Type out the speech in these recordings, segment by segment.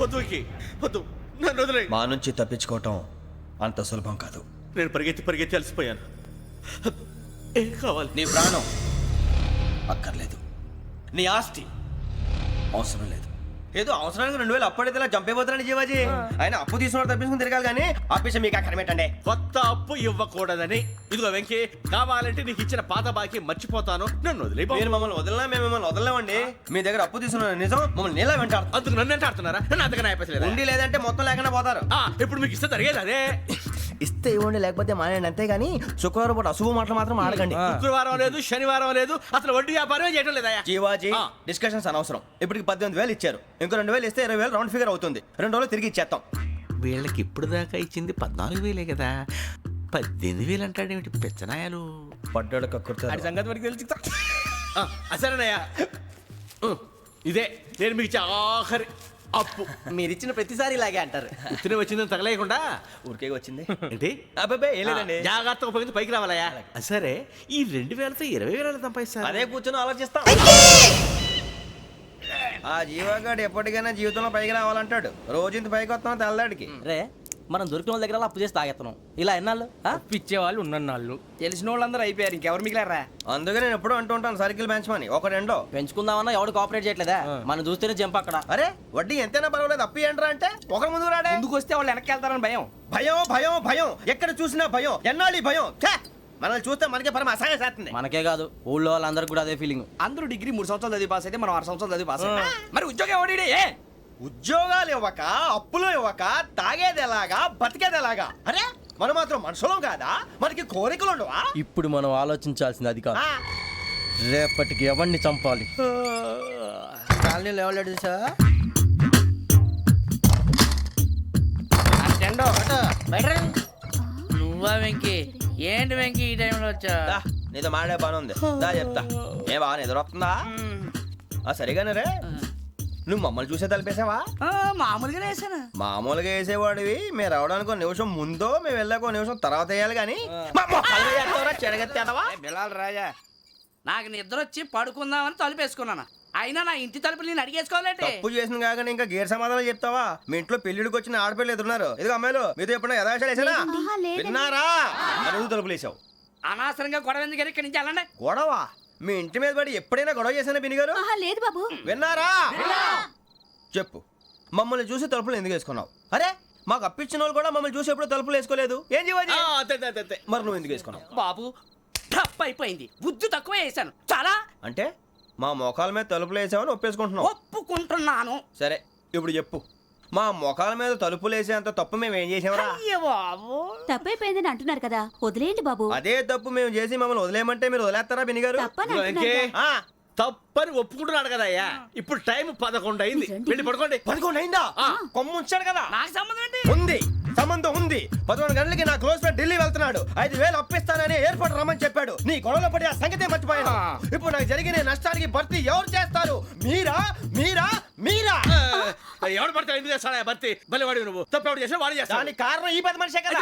వద్దు వద్దు, నన్ను వదిలే. మా నుంచి తప్పించుకోవటం అంత సులభం కాదు. నేను పరిగెత్తి అలసిపోయాను. ఏం కావాలి? నీ ప్రాణం అక్కర్లేదు, నీ ఆస్తి అవసరం లేదు. ఏదో అవసరానికి 2000 అప్పటిలా చంపేపోతున్నాడు జీవాజీ. ఆయన అప్పు తీసుకున్నాడు, తప్పించుకుని తిరగాలి కానీ ఆపేసి మీకు అక్కడ పెట్టండి. కొత్త అప్పు ఇవ్వకూడదని. ఇదిగో వెంకీ, కావాలంటే నీకు ఇచ్చిన పాత బాకీ మర్చిపోతాను, నన్ను వదిలే. మీరు మమ్మల్ని వదిలినా మేము మిమ్మల్ని వదలలేమండి. మీ దగ్గర అప్పు తీసుకున్న నిజం మమ్మల్ని నీలా వెంటాడు. అందుకు నన్ను ఎంత ఆడుతున్నారా? నన్ను అంతగా అయిపోలేదు. ఉండి లేదంటే మొత్తం లేకుండా పోతారు. ఇప్పుడు మీకు ఇస్తే జరిగేది అదే. ఇస్తే ఇవ్వండి, లేకపోతే మానేయండి, అంతేగాని శుక్రవారం పూట అశుభ మాటలు మాత్రం ఆడకండి. శుక్రవారం లేదు, శనివారం లేదు, అసలు వడ్డీ వ్యాపారం చేయడం లేదా? జీవాజీ, డిస్కషన్స్ అనవసరం. ఇప్పటికి 18,000 ఇచ్చారు, ఇంకో 2,000 ఇస్తే 20,000 రౌండ్ ఫిగర్ అవుతుంది. 2 రోజులు తిరిగి ఇచ్చేస్తాం. వీళ్ళకి ఇప్పుడు దాకా ఇచ్చింది 14,000 కదా, 18,000 అంటాడేమిటి పెచ్చనాయాలు? పడ్డాడు కక్కుర్తాడు. సంగతి వరకు తెలుసు. సరేనయ్యా, ఇదే నేను మీకు ఇచ్చే ఆఖరి అప్పు. మీరు ఇచ్చిన ప్రతిసారి ఇలాగే అంటారు. ఉత్తినే వచ్చిందని తగలేయకుండా ఊరికే వచ్చింది ఏంటి? అబ్బాయి ఏం లేదండి, జాగ్రత్తగా ఉపయోగించి పైకి రావాలయ్యా. సరే, ఈ 2,000తో 20,000 సంపాదిస్తారు. అదే కూర్చొని ఆలోచిస్తాం. ఆ జీవగాడు ఎప్పటికైనా జీవితంలో పైకి రావాలంటాడు. రోజు ఇంత పైకి వస్తాం తెల్లడికి. రే, మనం దొరికిన వాళ్ళ దగ్గర అప్పు చేసి తాగెత్తనం. ఇలా ఎన్నాళ్ళు పిచ్చే వాళ్ళు ఉన్నన్నాళ్ళు తెలిసిన వాళ్ళందరూ అయిపోయారు, ఇంకెవరు మిగిలారా? అందుకే నేను ఎప్పుడూ అంటూ ఉంటాను, సర్కిల్ బెంచ్ మని ఒక రెండో పెంచుకుందామన్నా ఎవడు కోఆపరేట్ చేయట్లేదా? మనం చూస్తేనే జంప్ అక్కడ. అరే వడ్డీ ఎంతైనా పర్వాలేదు, అప్పు ఏంట్రా అంటే ఒకరి ముందు రాడే. ముందుకు వస్తే వాళ్ళు వెనక్కి వెళ్తారని భయం. భయం భయం భయం, ఎక్కడ చూసినా భయం. ఎన్నాళ్ళు భయం? మనల్ని చూస్తే మనకే పరమ అసహాయం చేస్తుంది. మనకే కాదు, ఊళ్ళో వాళ్ళందరికీ కూడా అదే ఫీలింగ్. అందరూ డిగ్రీ 3 సంవత్సరాలు చదివి పాస్ అయితే మనం 6 సంవత్సరాలు చదివి పాస్ అయ్యాం. మరి ఉద్యోగం ఎవడి? ఉద్యోగాలు ఇవ్వక, అప్పులు ఇవ్వక, తాగేది ఎలాగా, బతికేది ఎలాగా? అరే మనం మాత్రం మనుషులం కాదా? మనకి కోరికలు ఉండవా? ఇప్పుడు మనం ఆలోచించాల్సింది అది కాదు, రేపటికి ఎవరిని చంపాలి. కాలనీలో ఎవరు సార్? నువ్వా వెంకీ? ఏంటి వెంకీ ఈ టైంలో వచ్చా? నీతో మాడే పని ఉంది, దా చెప్తా. ఏ బాగా నిద్రొస్తుందా? సరిగానే రే, నువ్వు మమ్మల్ని చూసే తలిపేసావా? మామూలుగానే వేసాను. మామూలుగా వేసేవాడివి. మేము రావడానికి 1 నిమిషం ముందో, మేము వెళ్ళాక 1 నిమిషం తర్వాత వేయాలి కానీ బిలాల్ రాజా, నాకు నిద్ర వచ్చి పడుకుందామని తలుపేసుకున్నాను. అయినా నా ఇంటి తలుపులు నేను అడిగేసుకోవాలంటే తప్పు చేసిన కాక ఇంకా గేర్ సమాధానం చెప్తావా? మీ ఇంట్లో పెళ్లిడికి వచ్చిన ఆడపిల్లలు ఎదురున్నారు. ఇదిగో అమ్మాయిలు, మీతో ఎప్పుడైనా యథాశాలు వేసానా? విన్నారా? అడుగు తలుపులు వేసావు. అనవసరంగా గొడవ ఎందుకు ఇక్కడి నుంచి వెళ్ళండి. గొడవ? మీ ఇంటి మీద పడి ఎప్పుడైనా గొడవ చేశానా బినిగారు? లేదు బాబు. విన్నారా? చెప్పు, మమ్మల్ని చూసి తలుపులు ఎందుకు వేసుకున్నావు? అరే మాకు అప్పించిన వాళ్ళు కూడా మమ్మల్ని చూసి ఎప్పుడు తలుపులు వేసుకోలేదు. ఏం చేయాలి? మరి నువ్వు ఎందుకు వేసుకున్నావు? బాబు టప్ అయిపోయింది, బుద్ధి తక్కువ వేసాను చాలా. అంటే మా మోకాల మీద తలుపులు వేసామని ఒప్పేసుకుంటున్నావు? ఒప్పుకుంటున్నాను. సరే ఇప్పుడు చెప్పు, మా మొఖాల మీద తలుపులు వేసేంత తప్పు మేము ఏం చేసామరా? తప్పైపోయిందని అంటున్నారు కదా, వదిలేయండి బాబు. అదే తప్పు మేము చేసి మమ్మల్ని వదిలేయమంటే మీరు వదిలేస్తారా బినిగారు? తప్పని ఒప్పుకుంటున్నాడు కదా అయ్యా. ఇప్పుడు టైం 11 అయింది, వెళ్ళి పడుకోండి. 11 అయిందా? కొమ్ము ఉంచాడు కదా. నాకు సంబంధం ఏంటి? ఉంది, సంబంధం ఉంది. 11 గంటలకి నా క్లోజ్ ఫ్రెండ్ ఢిల్లీ వెళ్తున్నాడు. 5,000 అప్పిస్తానని ఎయిర్పోర్ట్ రమ్మని చెప్పాడు. నీ గొడవలో పడి ఆ సంగతే మర్చిపోయాను. ఇప్పుడు నాకు జరిగిన నష్టానికి భర్తీ ఎవరు చేస్తారు? మీరా మీరా మీరా? ఎవడు పడితే ఎందుకు చేస్తాడా భర్తీ? భలే వాడి నువ్వు. తప్పు ఎవడు చేసినా వాడు చేస్తాడు. దానికి కారణం ఈ 10 మనిషే కదా.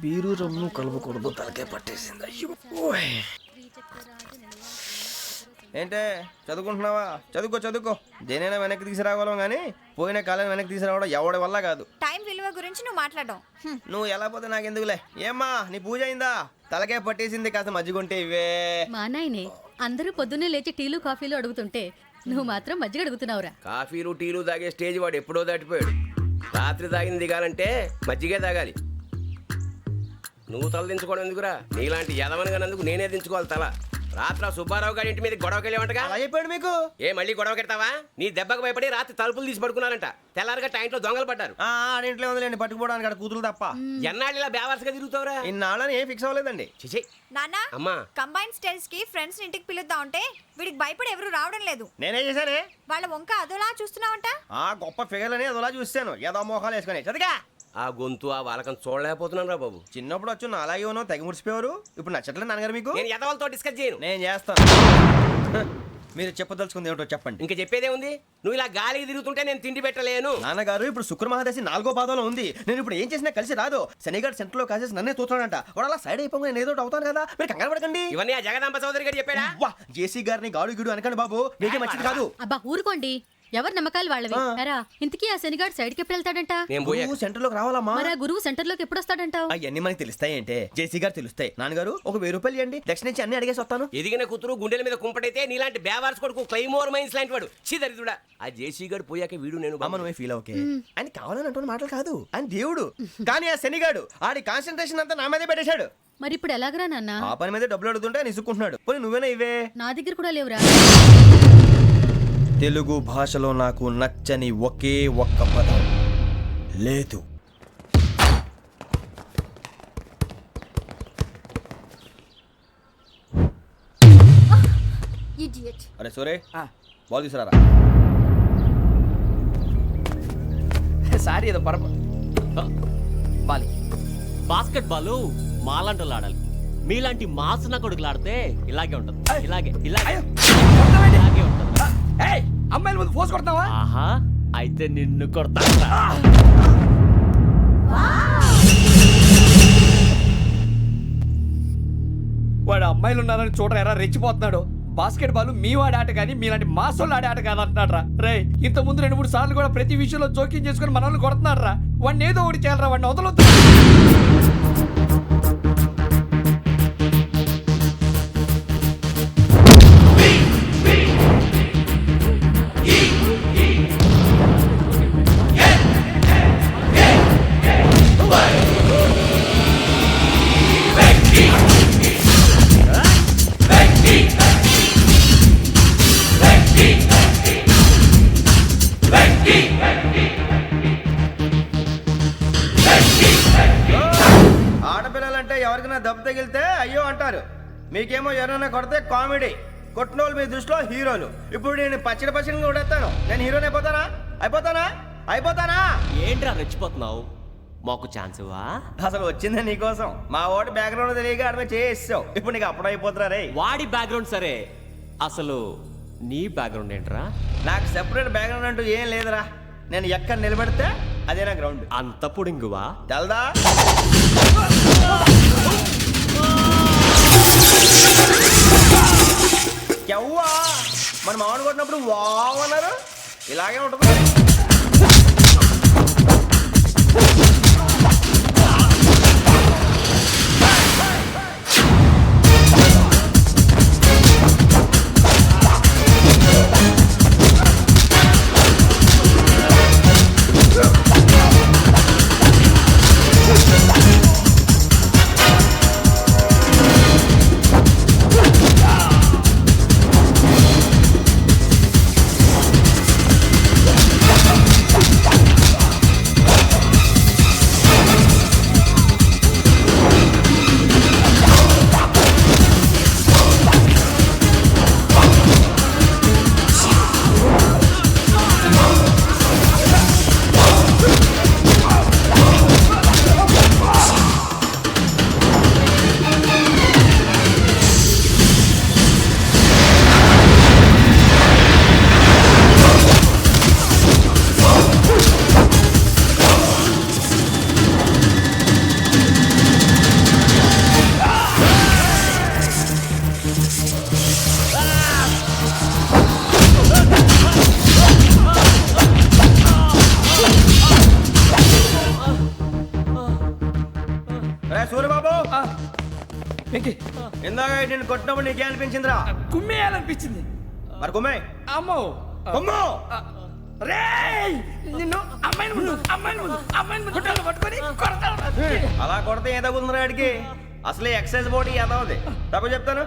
బీరు రమ్ము కలుపుకూడదు, తలకే పట్టేసింది. ఏంటే చదువుకుంటున్నావా? చదువుకో. దేనైనా వెనక్కి తీసుకురావాలం కానీ పోయిన కాలం వెనక్కి తీసుకురావడం ఎవడి వల్ల కాదు. టైం విలువ గురించి నువ్వు మాట్లాడడం. నువ్వు ఎలా పోతే నాకెందుకులే. ఏమ్మా నీ పూజ అయిందా? తలకే పట్టేసింది, కాస్త మజ్జిగుంటే ఇవే. మా నాయనే అందరూ పొద్దున్నే లేచి టీలు కాఫీలు అడుగుతుంటే నువ్వు మాత్రం మజ్జిగ అడుగుతున్నావురా. కాఫీలు టీలు తాగే స్టేజ్ వాడు ఎప్పుడో దాటిపోయాడు. రాత్రి తాగింది దిగాలంటే మజ్జిగే తాగాలి. నువ్వు తల దించుకోవడం ఎందుకురా? నీలాంటి యదవనగానందుకు నేనే దించుకోవాలి తల. రాత్రి సుబ్బారావు గారి ఇంటి మీద గొడవకి వెళ్ళేవంటగా. అలా చెప్పాడు మీకు? ఏ మళ్ళీ గొడవ కెడతావా? నీ దెబ్బకు భయపడి రాత్రి తలుపులు తీసి పడుకున్నారంట. తెల్లారగా టైంట్లో దొంగలు పడ్డారు. ఆడింట్లో ఉందిలేండి, పట్టుకుపోవడానికి అక్కడ కూతురు తప్ప. ఎన్నాళ్ళు ఇలా బేవర్స్గా తిరుగుతావురా? ఇన్నాళ్ళని ఏం ఫిక్స్ అవ్వలేదండి. చిచి నాన్నా, అమ్మా, కంబైన్ స్టైల్స్ కి ఫ్రెండ్స్ ఇంటికి పిలుద్దాం అంటే వీడికి భయపడి ఎవరు రావడం లేదు. నేనే చేశానే. వాళ్ళ వంక అదోలా చూస్తున్నావంట. గొప్ప ఫిగర్ అని అదోలా చూస్తాను, ఏదో మోహాలు వేసుకొని. చదిగా ఆ గొంతు ఆ వాలకం చూడలేకపోతున్నాను రా బాబు. చిన్నప్పుడు వచ్చి నా అలాగే ఉన్నావు, తెగ ముడిచిపోయారు. ఇప్పుడు నచ్చట్లేదు నాన్నగారు మీకు? నేను యదవలతో డిస్కస్ చేయను. నేను చేస్తాను. మీరు చెప్పదలుచుకుంది ఏమిటో చెప్పండి. ఇంకా చెప్పేదే ఉంది. నువ్వు ఇలా గాలికి తిరుగుతుంటే నేను తిండి పెట్టలేను. నాన్నగారు ఇప్పుడు శుక్ర మహాదశి 4వ పాదంలో ఉంది. నేను ఇప్పుడు ఏం చేసినా కలిసి రాదు. శనిగారు సెంటర్ లో కాసేసి నన్నే చూస్తాడంట. వాడు అలా సైడ్ అయిపోయి నేను ఏదో ఒకటి అవుతాను కదా, మీరు కంగారు పడకండి. ఇవన్నీ ఆ జగదాంబ చౌదరి గారు చెప్పాడా? వా జేసీ గారిని గాడు గిడు అనకండి బాబు, మీకే మంచిది కాదు. అబ్బా ఊరుకోండి, ఎవరి నమ్మకాలు వాళ్ళవి. ఎరా ఇంతకీ ఆ శనిగాడు సైడ్కి ఎప్పుడు వెళ్తాడంట? నేను పోయా. నువ్వు సెంటర్ లోకి రావాలమ్మా. మరి ఆ గురువు సెంటర్ లోకి ఎప్పుడు వస్తాడంటావు? అవన్నీ మనకి తెలుస్తాయి అంటే జేసీ గారు తెలుస్తాయి. నాన్నగారు ఒక 1000 రూపాయలు ఇవ్వండి, దక్షిణ నుంచి అన్ని అడిగేసి వస్తాను. ఎదిగిన కూతురు గుండెల మీద కుంపటైతే నీలాంటి బేవార్స్ కొడుకు క్లైమోర్ మైన్స్ లాంటి వాడు దరిద్రుడా. ఆ జేసీ గారు పోయాక వీడు నేను అమ్మ నువ్వే ఫీల్ ఓకే. ఆయన కావాలని అంటున్న మాటలు కాదు, ఆయన దేవుడు. కానీ ఆ శనిగాడు ఆడి కాన్సన్ట్రేషన్ అంతా నా మీదే పెట్టేశాడు. మరి ఇప్పుడు ఎలాగరా నాన్న? ఆ పని మీద డబ్బులు అడుగుతుంటే నిసుకుంటున్నాడు. పోనీ నువ్వేనా ఇవే? నా దగ్గర కూడా లేవురా. తెలుగు భాషలో నాకు నచ్చని ఒకే ఒక్క పదం లేదు. అరే సోరే బాల్ తీసుకురారా. సారీ ఏదో పరప బాలి. బాస్కెట్ బాల్ మాలాంటి వాళ్ళు ఆడాలి. మీలాంటి మాసన కొడుకులు ఆడితే ఇలాగే ఉంటది. ఇలాగే ఇలాగే ఇలాగే ఉంటది. అమ్మాయిల ముందు ఫోర్స్ కొడతావా? ఆహా, అయితే నిన్ను కొడతా. వాడు అమ్మాయిలు ఉన్నారని చూడరా ఎరా రెచ్చిపోతున్నాడు. బాస్కెట్ బాల్ మీ వాడి ఆట కానీ మీలాంటి మాసోళ్ళు ఆడే ఆట కాదు అంటున్నాడు రా. రే ఇంత ముందు 2-3 సార్లు కూడా ప్రతి విషయంలో జోక్యం చేసుకుని మన వాళ్ళు కొడుతున్నాడు రా. వాడిని ఏదో ఒకటి చేయాలరా, వాడిని వదలొద్దు. ఆడపిల్లలంటే ఎవరికైనా దెబ్బ తగిలితే అయ్యో అంటారు, మీకేమో ఎవరైనా కొడితే కామెడీ. కొట్టినోళ్ళు మీ దృష్టిలో హీరోలు. ఇప్పుడు నేను పచ్చడి కొడేస్తాను, నేను హీరోని అయిపోతానా? ఏంట్రా రెచ్చిపోతున్నావు? మాకు ఛాన్స్ ఇవ్వా? అసలు వచ్చిందే నీకోసం. మా ఓటు బ్యాక్గ్రౌండ్ తెలియక ఆడమే చేసావు. ఇప్పుడు నీకు అప్పుడు అయిపోతున్నా రే. వాడి బ్యాక్గ్రౌండ్ సరే, అసలు నీ బ్యాక్గ్రౌండ్ ఏంట్రా? నాకు సెపరేట్ బ్యాక్గ్రౌండ్ అంటూ ఏం లేదురా. నేను ఎక్కడ నిలబడితే అదే నా గ్రౌండ్. అంత పొడింగువా? తెల్దా? ఎవ్వా మన మామిడి కొట్టినప్పుడు వావ్ అన్నారు, ఇలాగే ఉంటుంది. సూర్యబాబు ఇందాక నేను కొట్టినప్పుడు నీకే అనిపించిందిరా? కుమ్మేయాలనిపించింది. మరి కుమ్మే. అమ్మో కుమ్మో. రేయ్ నిన్ను అమ్మాయిని గుట్టలు పట్టుకొని కొడతాను. అలా కొడితే ఏ తగులుందిరా ఆడికి? అసలే ఎక్సైజ్ బాడీ ఏదవుది. తప్పు చెప్తాను,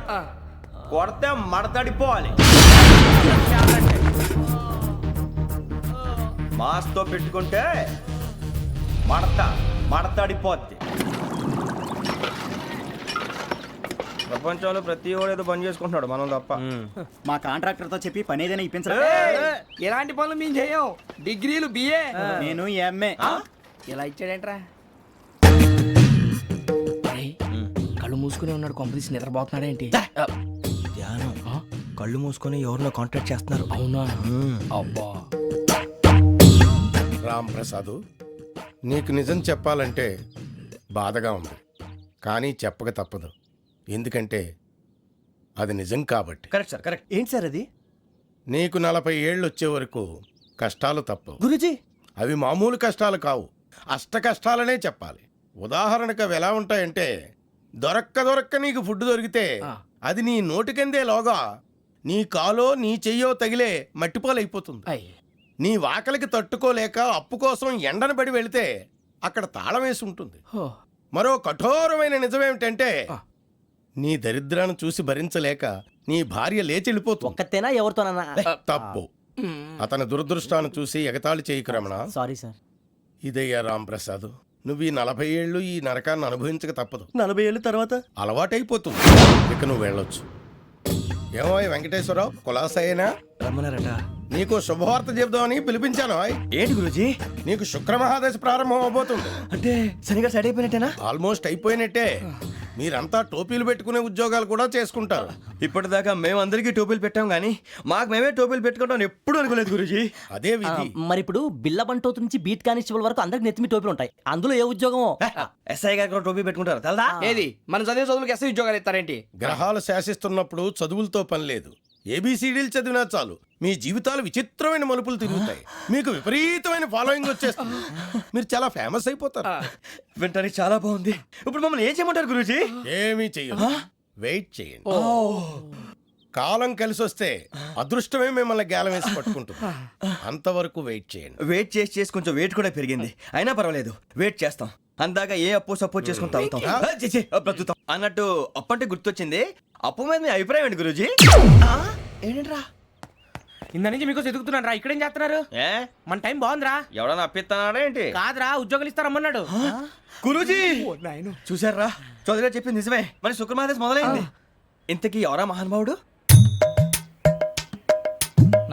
కొడితే మడతడిపోవాలి. మాస్తో పెట్టుకుంటే మడతడిపోద్ది. ప్రపంచంలో ప్రతి వాడు ఏదో పని చేసుకుంటున్నాడు, మనం తప్ప. మా కాంట్రాక్టర్ తో చెప్పి పని ఏదైనా ఇప్పించరా? ఎలాంటి పనులు మేము చేయం. డిగ్రీలు బిఏ, నేను ఎంఏ. ఇలా ఇచ్చాడేంట్రా? కళ్ళు మూసుకునే ఉన్నాడు, కొంపదీసి నిద్రపోతున్నాడేంటి? కళ్ళు మూసుకొని ఎవరినో కాంటాక్ట్ చేస్తున్నారు. అవునా? అబ్బా. రామ్ ప్రసాద్, నీకు నిజం చెప్పాలంటే బాధగా ఉంది, కానీ చెప్పక తప్పదు. ఎందుకంటే అది నిజం కాబట్టి. Correct sir, correct. ఏంటి సార్ అది? నీకు 40 ఏళ్ళు వచ్చే వరకు కష్టాలు తప్పవు. గురూజీ, అవి మామూలు కష్టాలు కావు, అష్ట కష్టాలనే చెప్పాలి. ఉదాహరణకు అవి ఎలా ఉంటాయంటే, దొరక్క నీకు ఫుడ్ దొరికితే అది నీ నోటికందేలోగా నీ కాలో నీ చెయ్యో తగిలే మట్టిపాలైపోతుంది. నీ వాకలికి తట్టుకోలేక అప్పు కోసం ఎండను పడి వెళితే అక్కడ తాళం వేసి ఉంటుంది. మరో కఠోరమైన నిజమేమిటంటే, నీ దరిద్రాన్ని చూసి భరించలేక నీ భార్య లేచి వెళ్ళిపోతుంది. ఒక్కతేనా ఎవరితోనన్నా? తప్పు. అతని దురదృష్టాన్ని చూసి ఎగతాళి చేయకు రమణ. Sorry sir. ఇదయ్యా రాంప్రసాద్, నువ్వు ఈ 40 ఏళ్ళు ఈ నరకాన్ని అనుభవించక తప్పదు. 40 ఏళ్ళ తర్వాత అలవాటైపోతుంది. ఇక నువ్వు వెళ్ళొచ్చు. ఏమో వెంకటేశ్వరరావు, కులాసైనా రమ్మన్నారట. నీకు శుభవార్త చెబుదామని పిలిపించాను. ఏంటి గురూజీ? నీకు శుక్రమహాదశ ప్రారంభం అవబోతుంది. అంటే శనిగా సెట్ అయిపోయినట్టేనా? ఆల్మోస్ట్ అయిపోయినట్టే. మీరంతా టోపీలు పెట్టుకునే ఉద్యోగాలు కూడా చేసుకుంటారు. ఇప్పటిదాకా మేమందరికీ టోపీలు పెట్టాం కానీ మాకు మేమే టోపీలు పెట్టుకుంటాం ఎప్పుడు అనుకోలేదు గురూజీ. అదే విధి. మరి ఇప్పుడు బిల్ల బంటోతు నుంచి బీట్ కానిస్టేబుల్ వరకు అందరికి నెత్తిమి టోపీలు ఉంటాయి. అందులో ఏ ఉద్యోగమో? ఎస్ఐ గారు కూడా టోపీ పెట్టుకుంటారు తెలదా? ఏది మన చదివే చదువులకు ఎస్ఐ ఉద్యోగాలు ఇస్తారేంటి? గ్రహాలు శాసిస్తున్నప్పుడు చదువులతో పని లేదు. ఏబిసిడీలు చదివినా చాలు మీ జీవితాలు విచిత్రమైన మలుపులు తిరుగుతాయి. మీకు విపరీతమైన ఫాలోయింగ్ వచ్చేస్తుంది. మీరు చాలా ఫేమస్ అయిపోతారు. వింటానికి చాలా బాగుంది. ఇప్పుడు మమ్మల్ని ఏం చేయమంటారు గురూజీ? ఏమీ చెయ్యదు, వెయిట్ చేయండి. కాలం కలిసి వస్తే అదృష్టమే మిమ్మల్ని గేలం వేసి పట్టుకుంటుంది. అంతవరకు వెయిట్ చేయండి. వెయిట్ చేసి కొంచెం వెయిట్ కూడా పెరిగింది. అయినా పర్వాలేదు, వెయిట్ చేస్తాం. అందాక ఏ అప్పు సపోర్ట్ చేసుకుని తాగుతాం, బ్రతుకుతాం అన్నట్టు. అప్పు అంటే గుర్తొచ్చింది, అప్పు మీద మీ అభిప్రాయం ఏంటి గురూజీ? ఏంటరా ఇంత నుంచి మీకు ఎదుగుతున్నాను రా. ఇక్కడేం చేస్తున్నారు? మన టైం బాగుందిరా. ఎవడన్నా అప్పిస్తున్నాడా ఏంటి? కాదురా, ఉద్యోగాలు ఇస్తారమ్మన్నాడు. గురూజీ చూసారా, చౌదరిగా చెప్పింది నిజమే. మరి శుక్రమాదేశ్ మొదలైంది. ఇంతకీ ఎవరా మహానుభావుడు?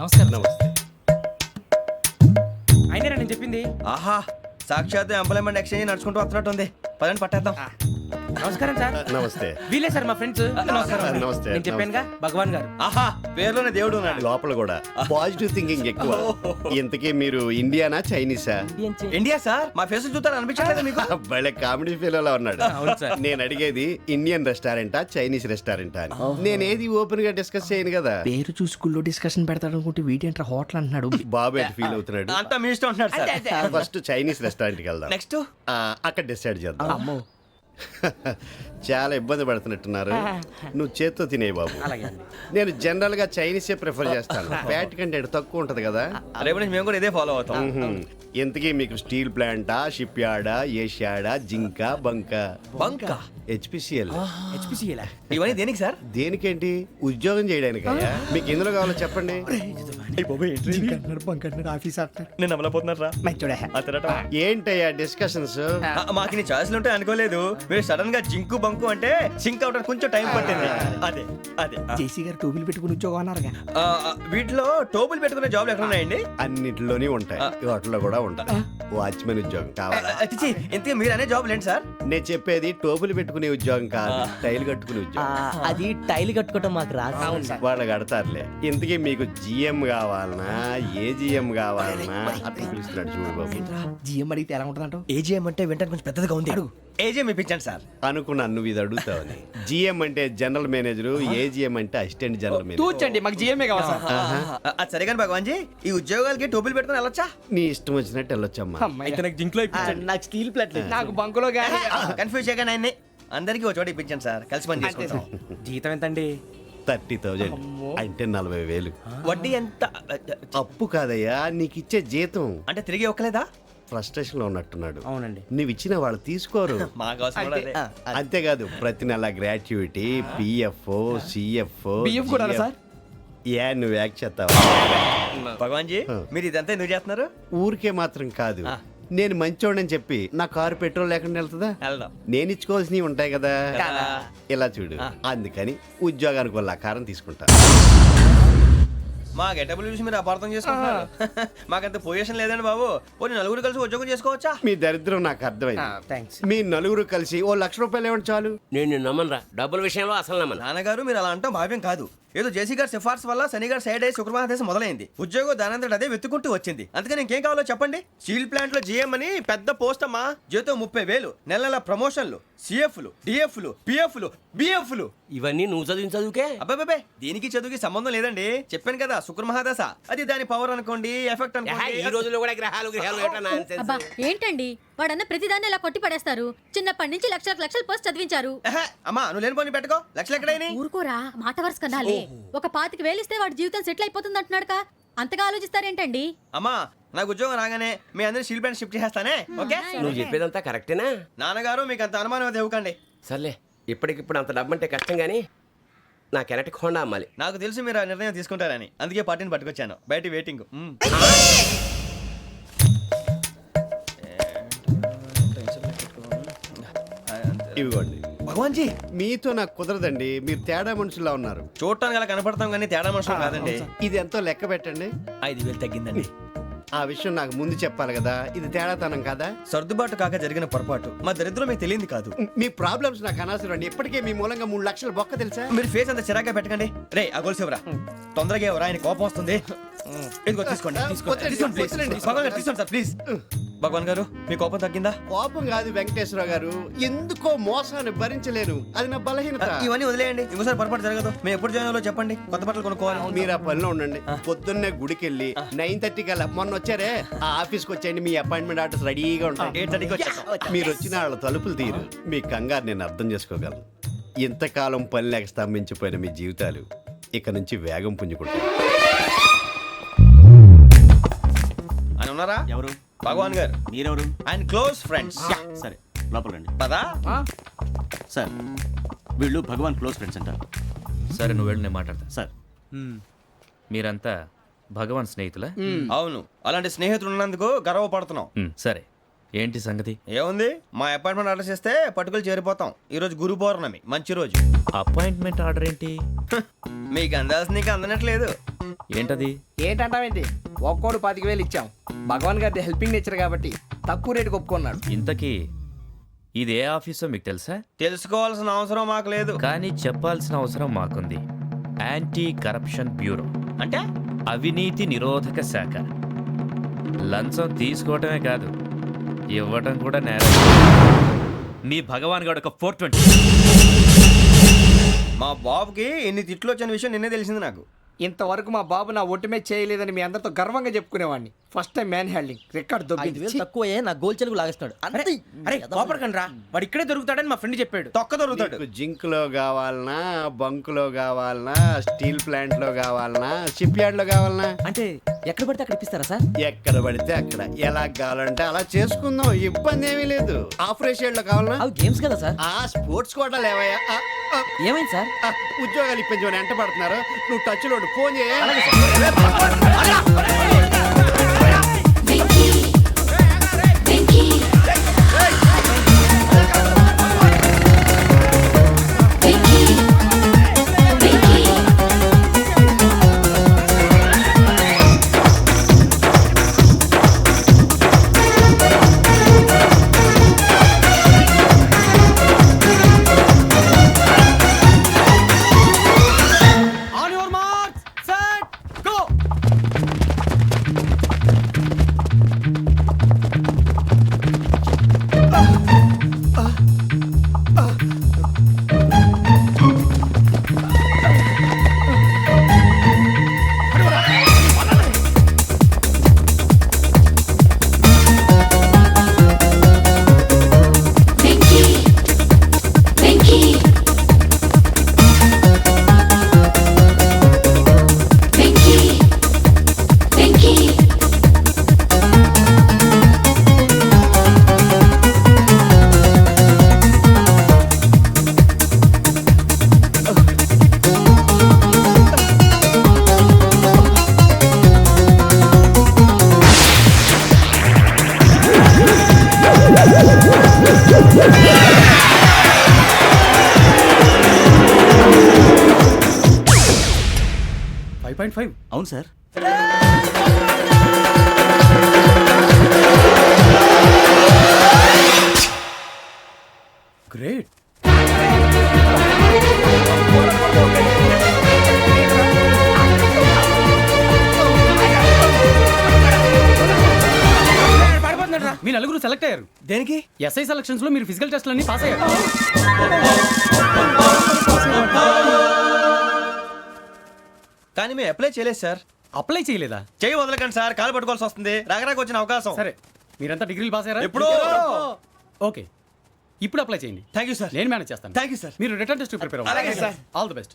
నమస్కారం. నమస్తే. అయినా నేను చెప్పింది. ఆహా, సాక్షాత్ ఎంప్లాయ్మెంట్ ఎక్స్చేంజ్ నడుచుకుంటూ వస్తున్నట్టు ఉంది. పదండి పట్టేద్దాం. నమస్కారం సార్. నమస్తే. వీలే సార్ మా ఫ్రెండ్స్. నమస్తే. నేను చెప్పానుగా, భగవాన్ గారు. ఆహా, పేర్లోనే దేవుడు ఉన్నాడు. లోపల కూడా పాజిటివ్ థింకింగ్ ఎక్కువ. ఇంతకీ మీరు ఇండియానా చైనీసా? India sir. మా ఫేస్ చూస్తారు అనిపించలేదు మీకు? భలే కామెడీ ఫీల్ ఉన్నాడు. అవును సార్. నేను అడిగేది ఇండియన్ రెస్టారెంటా చైనీస్ రెస్టారెంటా అని. నేనేది ఓపెన్ గా డిస్కస్ చేయను కదా. పేరు చూసుకుల్లో డిస్కషన్ పెడతాడు అనుకుంటే వీటేంట్రా హోటల్ అంటున్నాడు. బాబు ఎట్ ఫీల్ అవుతున్నాడు. అంతా మీ ఇష్టం ఉంటున్నాడు సార్. ఫస్ట్ చైనీస్ రెస్టారెంట్ కి వెళ్దాం. నెక్స్ట్ అక్కడ డిసైడ్ చేద్దాం. చాలా ఇబ్బంది పడుతున్నట్టున్నారు. నువ్వు చేత్తో తినే బాబు. నేను జనరల్ గా చైనీసే ప్రిఫర్ చేస్తాను. ఫ్యాట్ కంటెంట్ తక్కువ ఉంటది కదా. రేపు నుంచి మేము కూడా ఇదే ఫాలో అవుతాం. ఇంతకీ మీకు స్టీల్ ప్లాంటా, షిప్ యార్డా, ఏషియాడా, జింక, బంక, హెచ్పిసిఎల్. ఇవన్నీ దేనికి సార్? దేనికేంటి? ఉద్యోగం చేయడానికి. మీకు ఎందులో కావాలో చెప్పండి. నేను అమలపోతున్నారా? ఏంటయ్యా డిస్కషన్స్? మాకు నీ ఛాయిస్లు ఉంటాయి అనుకోలేదు. మీరు సడన్ గా జింకు బంకు అంటే సింక్ అవడానికి కొంచెం టైం పట్టింది. అదే అదే జేసీ గారు టోపీలు పెట్టుకుని ఉద్యోగం అన్నారుగా. వీటిలో టోపులు పెట్టుకునే జాబ్లు ఎక్కడ ఉన్నాయండి? అన్నిటిలోనే ఉంటాయి, వాటిలో కూడా ఉంటాయి. వాచ్మెన్ ఉద్యోగం కావాలా? ఇంతకీ మీరు అనే జాబ్ ఏంటి సార్? నేను చెప్పేది టోపులు పెట్టుకునే ఉద్యోగం కాదు, టైల్ కట్టుకునే ఉద్యోగం. అది టైల్ కట్టుకోవటం మాకు రాదు. వాళ్ళు కడతారులే. ఇంతకీ మీకు జిఎం కావాలనా, ఏ జిఎం కావాలనా? అట్లా పిలుస్తున్నాడు చూడు బాబు. జిఎం అడిగితే ఎలా ఉంటుందంట? ఏజీఎం అంటే వెంటనే కొంచెం పెద్దదిగా ఉంది. ఏజీఎం ఇప్పించండి సార్. అనుకున్నాను నువ్వు ఇది అడుగుతావని. జిఎం అంటే జనరల్ మేనేజర్, ఏజిఎం అంటే అసిస్టెంట్ జనరల్ మేనేజర్. తూచండి, మాకు జిఎంఏ కావాలి సార్. అది సరే కానీ భగవాన్ జీ, ఈ ఉద్యోగాలకి టోపులు పెట్టుకుని వెళ్ళొచ్చా? నీ ఇష్టం వచ్చినట్టు వెళ్ళొచ్చమ్మా. అయితే నాకు జింక్ లో నాకు స్టీల్ ప్లేట్ నాకు బంకులో గానీ. కన్ఫ్యూజ్ చేయగానే ఆయన్ని అందరికీ ఒక చోట ఇప్పించండి సార్. కలిసి పని చేసుకుంటాం. జీతం ఎంతండి? 30,000 అంటే 40,000. వడ్డీ ఎంత? అప్పు కాదయ్యా, నీకు ఇచ్చే జీతం. అంటే తిరిగి ఒక్కలేదా? ఫ్రస్ట్రేషన్ లో ఉన్నట్టున్నాడు. అవునండి. నువ్వు ఇచ్చిన వాళ్ళు తీసుకోరు. మాకు అవసరం కూడా అదే. అంతేకాదు ప్రతి నెల గ్రాట్యుటీ, పిఎఫ్, సిఎఫ్. బియ్యం కూడా సార్? ఏ నువ్వు యాక్ట్ చేస్తావా? భగవాన్ జీ, మీరు ఇదంతా ఎందుకు చేస్తున్నారు? ఊరికే మాత్రం కాదు, నేను మంచోడని చెప్పి నా కారు పెట్రోల్ లేకుండా వెళ్తుందా? వెళ్దాం. నేను ఇచ్చుకోవాల్సినవి ఉంటాయి కదా. ఇలా చూడు, అందుకని ఉద్యోగానికి వాళ్ళ ఆకారం తీసుకుంటా. మా గెటబుల్ చూసి మీరు అపార్థం చేసుకుంటున్నారు. మాకంత పొజిషన్ లేదండి బాబు. పోనీ నలుగురు కలిసి ఉద్యోగం చేసుకోవచ్చా? మీ దరిద్రం నాకు అర్థమైంది. థ్యాంక్స్. మీ నలుగురు కలిసి ఓ ₹1,00,000 ఇవ్వండి చాలు. నేను నమ్మనరా, డబ్బుల విషయంలో అసలు నమ్మను. నాన్నగారు మీరు అలా అంటాం భావ్యం కాదు. ఏదో జేసీ గారి సిఫార్సు వల్ల శని గారు సైడ్ అయ్యి శుక్రవారం మొదలైంది. ఉద్యోగం దానంతటి అదే వెతుకుంటూ వచ్చింది. అందుకని ఇంకేం కావాలో చెప్పండి. స్టీల్ ప్లాంట్ లో జీఎం అని పెద్ద పోస్ట్ అమ్మా. జీతం 30,000, నెల నెల ప్రమోషన్లు, సిఎఫ్లు, డిఎఫ్లు, పిఎఫ్లు, బిఎఫ్లు. ఇవన్నీ నువ్వు చదివిన చదువుకే. అబ్బాబే దీనికి చదువుకి సంబంధం లేదండి. చెప్పాను కదా శుక్ర మహాదశ. అది దాని పవర్ అనుకోండి, ఎఫెక్ట్ ఈ అనుకోండి. రోజుల్లో కూడా గ్రహాలు ఏటా nonsense. అబ్బా ఏంటండి వాడన్న ప్రతిదాన్ని ఇలా కొట్టి పడేస్తారు. చిన్నప్పటి నుంచి లక్షల పోస్ట్ చదివించారు. అమ్మా నువ్వు లేని పోనీ పెట్టుకో. లక్షలు ఎక్కడైనా ఊరుకోరా, మాట వరుస కనాలే. ఒక 25,000 ఇస్తే వాడి జీవితం సెటిల్ అయిపోతుంది అంటున్నాడుగా. అంతగా ఆలోచిస్తారేంటండి? అమ్మా నాకు ఉద్యోగం రాగానే మీ అందరూ స్టీల్ ప్లాంట్ షిఫ్ట్ చేస్తానే. ఓకే నువ్వు చెప్పేదంతా కరెక్టేనా? నాన్నగారు మీకు అంత అనుమానం అయితే ఇవ్వకండి. సర్లే, ఇప్పటికిప్పుడు అంత డబ్బు అంటే కష్టం కానీ నా కెనటిక్ హోండా అమ్మాలి. నాకు తెలుసు మీరు ఆ నిర్ణయం తీసుకుంటారని, అందుకే పార్టీని పట్టుకొచ్చాను. బయట వెయిటింగ్. ఇవ్వండి. భగవాన్ జీ మీతో నాకు కుదరదండి. మీరు తేడా మనుషుల్లా ఉన్నారు. చూడటానికి అలా కనపడతాం కానీ తేడా మనుషులు కాదండి. ఇది ఎంతో లెక్క పెట్టండి. 5,000 తగ్గిందండి. ఆ విషయం నాకు ముందు చెప్పాలి కదా. ఇది తేడాతనం కదా. సర్దుబాటు కాక జరిగిన పొరపాటు. మా దరిద్రం మీకు తెలియదు కాదు. మీ ప్రాబ్లమ్స్ నాకు అనవసరం అండి. ఇప్పటికే మీ మూలంగా 3 లక్షలు బొక్క తెలుసా? మీరు ఫేస్ అంత చిరాగ్గా పెట్టకండి. రే ఆ గొలుసేవరా, తొందరగా ఎవరా, ఆయన కోపం వస్తుంది. ఇదిగో తీసుకోండి. తీసుకోండి ప్లీజ్. భగవాన్ గారు తీసుకోండి సార్ ప్లీజ్. భగవాన్ గారు మీ కోపం తగ్గిందా? కోపం కాదు వెంకటేశ్వర గారు, ఎందుకో మోసాన్ని భరించలేను. అది నా బలహీనత. ఇవన్నీ వదిలేయండి, ఇంకోసారి పొరపాటు జరగదు. మేము ఎప్పుడు జాయిన్ అవ్వాలో చెప్పండి, కొత్త బట్టలు కొనుక్కోవాలి. మీరు ఆ పనిలో ఉండండి. పొద్దున్నే గుడికి వెళ్ళి 9:30 కల్లా, మొన్న వచ్చారే ఆ ఆఫీస్కి వచ్చేయండి. మీ అపాయింట్మెంట్ ఆర్డర్స్ రెడీగా ఉంటాయి. 8:30కి వచ్చేస్తాం. మీరు వచ్చిన వాళ్ళ తలుపులు తీరు. మీ కంగారు నేను అర్థం చేసుకోగలను. ఇంతకాలం పని లేక స్తంభించిపోయిన మీ జీవితాలు ఇక నుంచి వేగం పుంజుకుంటాయి. ఆయన ఉన్నారా? ఎవరు? భగవాన్ గారు. మీరెవరు? ఆయన క్లోజ్ ఫ్రెండ్స్. సరే లోపల రండి. పదా సార్ వీళ్ళు భగవాన్ క్లోజ్ ఫ్రెండ్స్ అంటారు. సరే నువ్వు వెళ్ళి నేను మాట్లాడతా. సార్ మీరంతా భగవాన్ స్నేహితులా? అవును, అలాంటి స్నేహితులు ఉన్నందుకు గర్వపడుతున్నాం. సరే ఏంటి సంగతి? ఏముంది, మా అపాయింట్మెంట్ ఆర్డర్ చేస్తే పట్టుకులు చేరిపోతాం. ఈ రోజు గురు పౌర్ణమి, మంచి రోజు. అపాయింట్మెంట్ ఆర్డర్ ఏంటి? మీకు అందాల్సిన నీకు అందనట్లేదు. ఏంటది? ఏంటంటావేంటి? ఒక్కోడు 25,000 ఇచ్చాం. భగవాన్ గారి హెల్పింగ్ నేచర్ కాబట్టి తక్కువ రేటుకి ఒప్పుకున్నాడు. ఇంతకీ ఇది ఏ ఆఫీసో మీకు తెలుసా? తెలుసుకోవాల్సిన అవసరం మాకు లేదు, కానీ చెప్పాల్సిన అవసరం మాకుంది. యాంటీ కరప్షన్ బ్యూరో అంటే అవినీతి నిరోధక శాఖ. లంచం తీసుకోవటమే కాదు, ఇవ్వటం కూడా నేరం. మీ భగవాన్ గారు ఒక 420. మా బాబుకి ఎన్ని తిట్లు వచ్చిన విషయం నిన్నే తెలిసింది నాకు. ఇంతవరకు మా బాబు నా ఒట్టుమే చేయలేదని మీ అందరితో గర్వంగా చెప్పుకునేవాడిని. First time man handing record దొబ్బింది. 5,000 తక్కువే నా గోల్ చెలుగు లాగేస్తున్నాడు. అరే కోపడకండి రా, వాడు ఇక్కడే దొరుకుతాడని మా ఫ్రెండ్ చెప్పాడు. తొక్క దొరుకుతాడు. మీకు జింక్ లో కావాలనా, బంక్ లో కావాలనా, స్టీల్ ప్లాంట్ లో కావాలనా, షిప్ యార్డ్ లో కావాలనా? అంటే ఎక్కడ పడితే అక్కడ ఇప్పిస్తారా సార్? ఎక్కడ పడితే అక్కడ, ఎలా కావాలంటే అలా చేసుకుందాం. ఇబ్బంది ఏమీ లేదు. ఆఫరేషియడ్ లో కావాలనా? అవి గేమ్స్ కదా సార్. ఆ స్పోర్ట్స్ కోటా లేవయ్యా. ఏమైంది సార్? ఉద్యోగాలు ఇప్పించమని ఎంట పడుతున్నారు. నువ్వు టచ్ లో ఫోన్ చేయ. 5.5 అవును సార్. గ్రేట్. మీ నలుగురు సెలెక్ట్ అయ్యారు. దేనికి? ఎస్ఐ సెలక్షన్స్ లో మీరు ఫిజికల్ టెస్ట్ అన్ని పాస్ అయ్యారు. కానీ మేము అప్లై చేయలేదు సార్. అప్లై చేయలేదా? చేయి వదలకండి సార్, కాలు పట్టుకోవాల్సి వస్తుంది. రాగరాకు వచ్చిన అవకాశం. సరే, మీరంతా డిగ్రీలు పాస్ అయ్యారా? ఎప్పుడో. ఓకే, ఇప్పుడు అప్లై చేయండి. Thank you sir. నేను మేనేజ్ చేస్తాను. Thank you sir. మీరు రిటర్న్ టెస్ట్ ప్రిపేర్ అలాగే అవ్వండి. సార్. All the best.